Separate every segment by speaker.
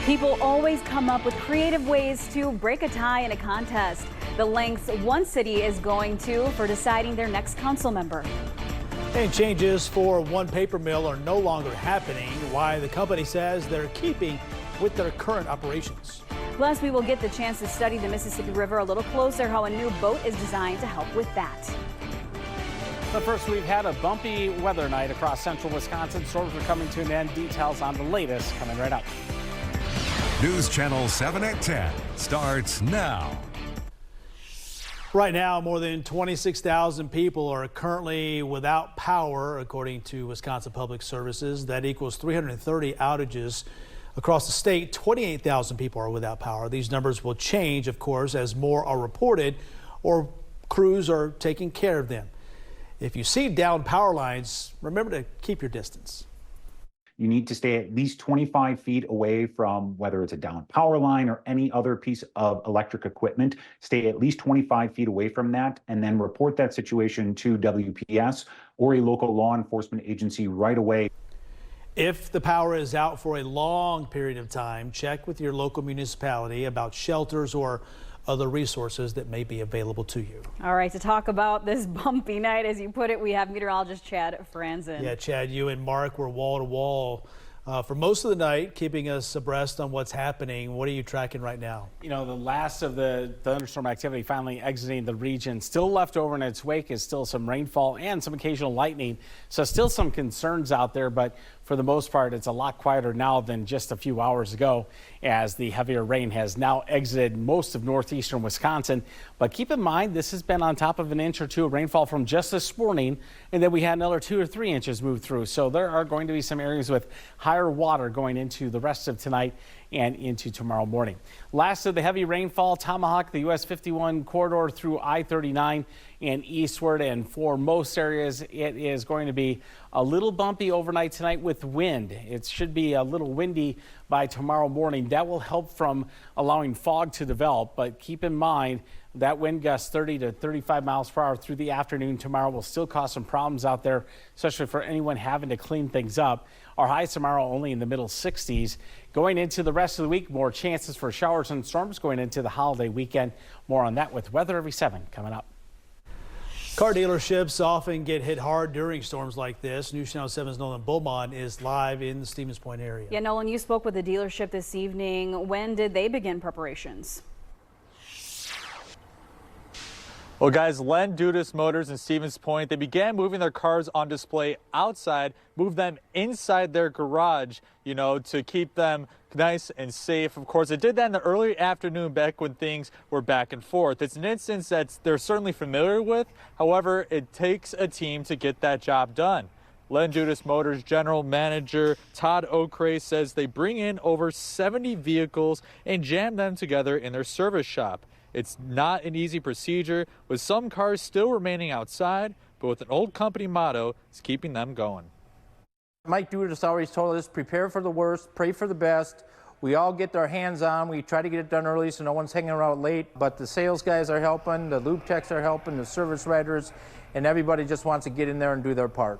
Speaker 1: People always come up with creative ways to break a tie in a contest. The lengths one city is going to for deciding their next council member.
Speaker 2: And changes for one paper mill are no longer happening. Why the company says they're keeping with their current operations.
Speaker 1: Plus, we will get the chance to study the Mississippi River a little closer, how a new boat is designed to help with that.
Speaker 3: But first, we've had a bumpy weather night across central Wisconsin. Storms are coming to an end. Details on the latest coming right up.
Speaker 4: News Channel 7 at 10 starts now.
Speaker 2: Right now, more than 26,000 people are currently without power, according to Wisconsin Public Services. That equals 330 outages across the state. 28,000 people are without power. These numbers will change, of course, as more are reported or crews are taking care of them. If you see down power lines, remember to keep your distance.
Speaker 5: You need to stay at least 25 feet away from whether it's a down power line or any other piece of electric equipment. Stay at least 25 feet away from that and then report that situation to WPS or a local law enforcement agency right away.
Speaker 2: If the power is out for a long period of time, check with your local municipality about shelters or other resources that may be available to you.
Speaker 1: All right, to talk about this bumpy night, as you put it, we have meteorologist Chad Franzen.
Speaker 2: Yeah, Chad, you and Mark were wall to wall for most of the night, keeping us abreast on what's happening. What are you tracking right now?
Speaker 3: You know, the last of the thunderstorm activity finally exiting the region. Still left over in its wake is still some rainfall and some occasional lightning. So still some concerns out there, but for the most part, it's a lot quieter now than just a few hours ago, as the heavier rain has now exited most of northeastern Wisconsin. But keep in mind, this has been on top of an inch or two of rainfall from just this morning, and then we had another 2 or 3 inches move through. So there are going to be some areas with higher water going into the rest of tonight and into tomorrow morning. Last of the heavy rainfall, Tomahawk, the US 51 corridor through I-39 and eastward, and for most areas it is going to be a little bumpy overnight tonight with wind. It should be a little windy by tomorrow morning. That will help from allowing fog to develop, but keep in mind that wind gust 30 to 35 miles per hour through the afternoon tomorrow will still cause some problems out there, especially for anyone having to clean things up. Our highs tomorrow only in the middle 60s. Going into the rest of the week, more chances for showers and storms going into the holiday weekend. More on that with Weather Every 7 coming up.
Speaker 2: Car dealerships often get hit hard during storms like this. News Channel 7's Nolan Beaumont is live in the Stevens Point area.
Speaker 1: Yeah, Nolan, you spoke with the dealership this evening. When did they begin preparations?
Speaker 6: Well, guys, Len Dudas Motors in Stevens Point, they began moving their cars on display outside, move them inside their garage, you know, to keep them nice and safe. Of course, they did that in the early afternoon back when things were back and forth. It's an instance that they're certainly familiar with. However, it takes a team to get that job done. Len Dudas Motors General Manager Todd Okray says they bring in over 70 vehicles and jam them together in their service shop. It's not an easy procedure, with some cars still remaining outside, but with an old company motto, it's keeping them going.
Speaker 7: Mike Dudas always told us, prepare for the worst, pray for the best. We all get our hands on. We try to get it done early so no one's hanging around late. But the sales guys are helping, the lube techs are helping, the service writers, and everybody just wants to get in there and do their part.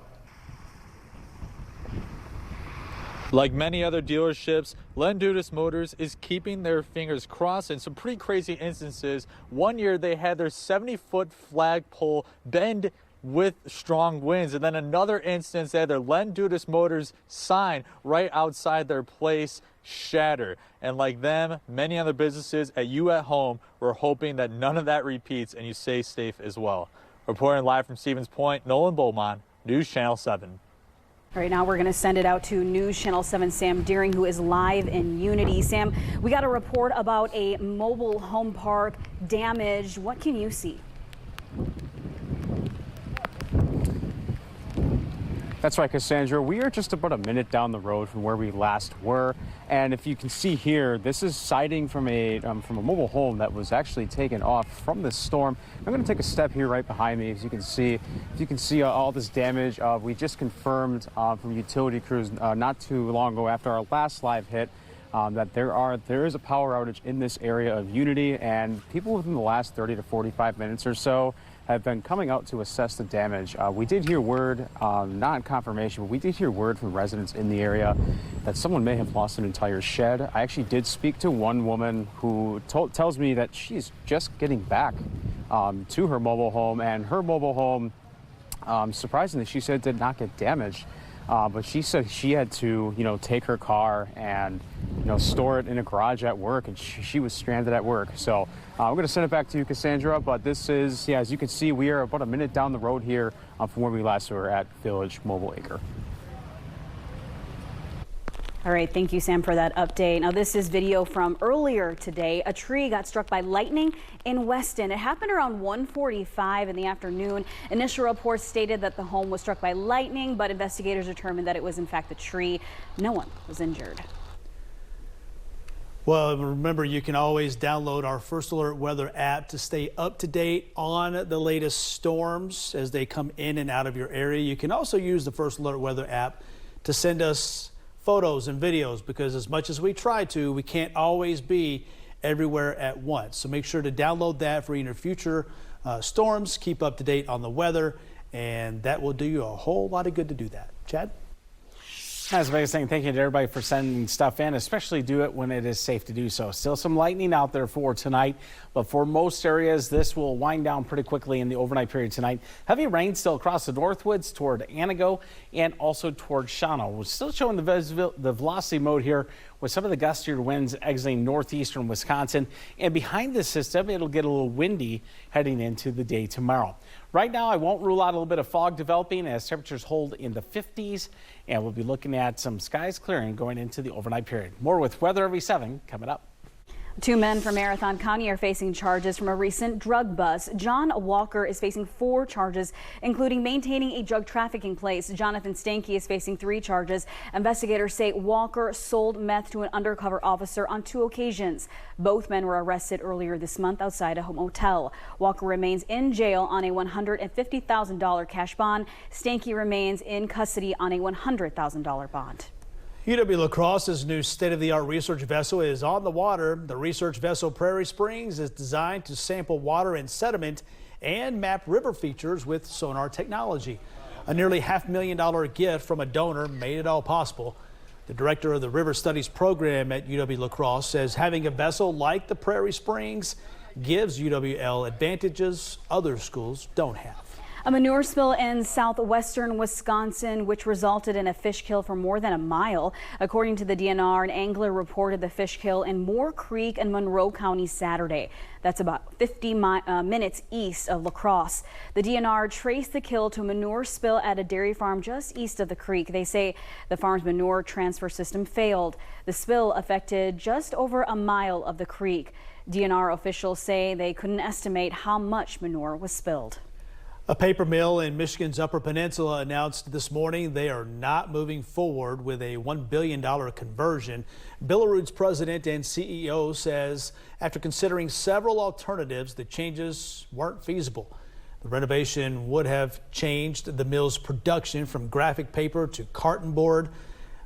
Speaker 6: Like many other dealerships, Len Dudas Motors is keeping their fingers crossed in some pretty crazy instances. One year they had their 70-foot flagpole bend with strong winds, and then another instance they had their Len Dudas Motors sign right outside their place shatter. And like them, many other businesses at you at home, we're hoping that none of that repeats and you stay safe as well. Reporting live from Stevens Point, Nolan Beaumont, News Channel 7.
Speaker 1: Right now, we're going to send it out to News Channel 7 Sam Deering, who is live in Unity. Sam, we got a report about a mobile home park damaged. What can you see?
Speaker 8: That's right, Cassandra. We are just about a minute down the road from where we last were. And if you can see here, this is siding from a mobile home that was actually taken off from this storm. I'm going to take a step here right behind me. As you can see, all this damage. We just confirmed from utility crews not too long ago after our last live hit that there is a power outage in this area of Unity, and people within the last 30 to 45 minutes or so have been coming out to assess the damage. We did hear word, not confirmation, but we did hear word from residents in the area that someone may have lost an entire shed. I actually did speak to one woman who tells me that she's just getting back to her mobile home, and her mobile home, surprisingly, she said did not get damaged. But she said she had to, take her car and, store it in a garage at work, and she was stranded at work. So I'm going to send it back to you, Cassandra. But this is, as you can see, we are about a minute down the road here from where we last were at Village Mobile Acre.
Speaker 1: All right, thank you, Sam, for that update. Now, this is video from earlier today. A tree got struck by lightning in Weston. It happened around 1:45 in the afternoon. Initial reports stated that the home was struck by lightning, but investigators determined that it was in fact the tree. No one was injured.
Speaker 2: Well, remember, you can always download our First Alert Weather app to stay up to date on the latest storms as they come in and out of your area. You can also use the First Alert Weather app to send us photos and videos, because as much as we try to, we can't always be everywhere at once. So make sure to download that for your future storms. Keep up to date on the weather, and that will do you a whole lot of good to do that. Chad?
Speaker 3: That's the biggest thing. Thank you to everybody for sending stuff in, especially do it when it is safe to do so. Still some lightning out there for tonight, but for most areas, this will wind down pretty quickly in the overnight period tonight. Heavy rain still across the Northwoods toward Anago and also toward Shawano. We're still showing the velocity mode here with some of the gustier winds exiting northeastern Wisconsin. And behind this system, it'll get a little windy heading into the day tomorrow. Right now, I won't rule out a little bit of fog developing as temperatures hold in the 50s, and we'll be looking at some skies clearing going into the overnight period. More with Weather Every 7 coming up.
Speaker 1: Two men from Marathon County are facing charges from a recent drug bust. John Walker is facing 4 charges, including maintaining a drug trafficking place. Jonathan Stanky is facing 3 charges. Investigators say Walker sold meth to an undercover officer on 2 occasions. Both men were arrested earlier this month outside a motel. Walker remains in jail on a $150,000 cash bond. Stanky remains in custody on a $100,000 bond.
Speaker 2: UW-La Crosse's new state-of-the-art research vessel is on the water. The research vessel Prairie Springs is designed to sample water and sediment and map river features with sonar technology. A nearly $500,000 gift from a donor made it all possible. The director of the River Studies program at UW-La Crosse says having a vessel like the Prairie Springs gives UWL advantages other schools don't have.
Speaker 1: A manure spill in southwestern Wisconsin, which resulted in a fish kill for more than a mile. According to the DNR, an angler reported the fish kill in Moore Creek in Monroe County Saturday. That's about 50 minutes east of La Crosse. The DNR traced the kill to a manure spill at a dairy farm just east of the creek. They say the farm's manure transfer system failed. The spill affected just over a mile of the creek. DNR officials say they couldn't estimate how much manure was spilled.
Speaker 2: A paper mill in Michigan's Upper Peninsula announced this morning they are not moving forward with a $1 billion conversion. Billerud's president and CEO says after considering several alternatives, the changes weren't feasible. The renovation would have changed the mill's production from graphic paper to carton board.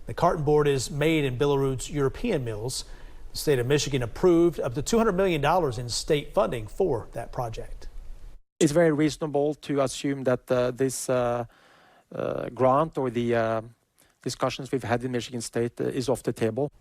Speaker 2: The carton board is made in Billerud's European mills. The state of Michigan approved up to $200 million in state funding for that project.
Speaker 9: It's very reasonable to assume that this grant or the discussions we've had in Michigan State is off the table.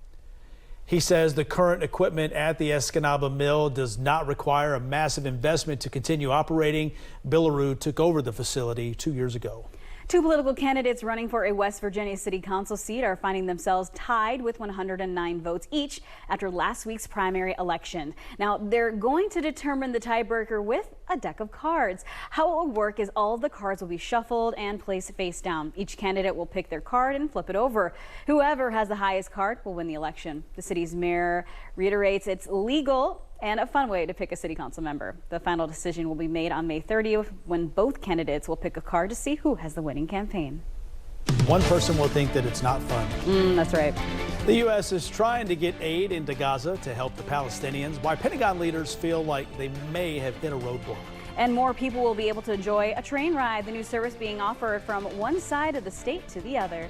Speaker 2: He says the current equipment at the Escanaba mill does not require a massive investment to continue operating. Billerud took over the facility 2 years ago.
Speaker 1: 2 political candidates running for a West Virginia City Council seat are finding themselves tied with 109 votes each after last week's primary election. Now, they're going to determine the tiebreaker with a deck of cards. How it will work is all of the cards will be shuffled and placed face down. Each candidate will pick their card and flip it over. Whoever has the highest card will win the election. The city's mayor reiterates it's legal and a fun way to pick a city council member. The final decision will be made on May 30th when both candidates will pick a card to see who has the winning campaign.
Speaker 2: One person will think that it's not fun.
Speaker 1: That's right.
Speaker 2: The U.S. is trying to get aid into Gaza to help the Palestinians, while Pentagon leaders feel like they may have hit a roadblock.
Speaker 1: And more people will be able to enjoy a train ride, the new service being offered from one side of the state to the other.